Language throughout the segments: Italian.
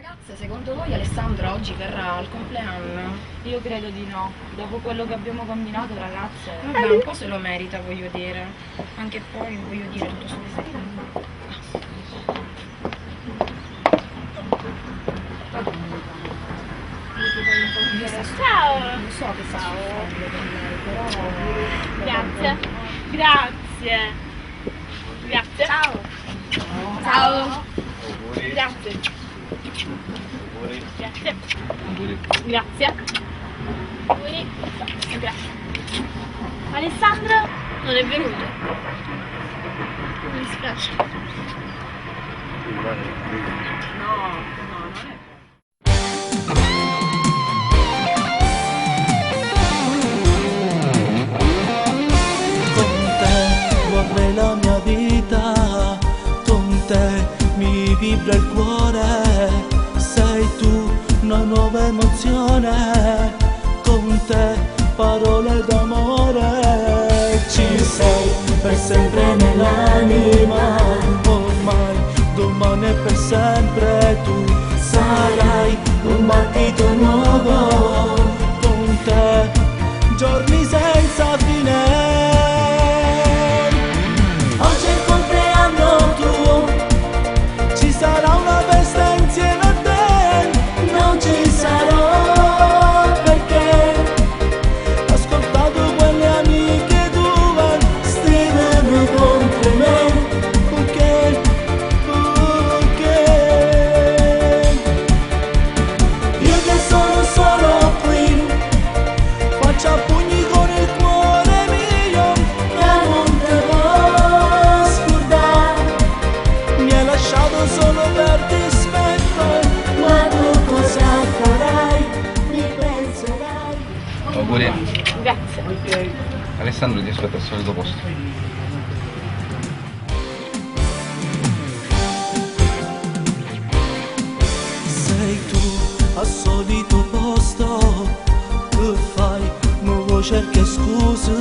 Ragazze, secondo voi Alessandro oggi verrà al compleanno? Io credo di no. Dopo quello che abbiamo combinato, ragazze. Vabbè, un po' se lo merita, voglio dire. Anche poi, voglio dire, tutto sul serio. Ciao! Non so che sta succedendo con lei, però... Grazie. Grazie. Grazie. Ciao. Ciao. Grazie. Grazie. Grazie. Auguri. Grazie. Alessandro non è venuto. Mi dispiace. No, non è... Vorrei la mia vita, con te mi vibra il cuore, sei tu una nuova emozione, con te parole d'amore, ci sei per sempre nell'anima, ormai domani e per sempre tu sarai un battito nuovo, con te giorni senza fine. Auguri. Grazie. Alessandro ti aspetta al solito posto. Sei tu al solito posto, che fai? Nuovo cerchi scuse,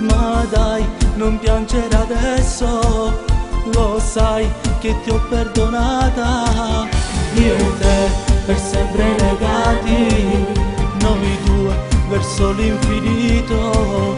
ma dai, non piangere adesso, lo sai che ti ho perdonata, io e te per sempre legati, noi due verso l'infinito.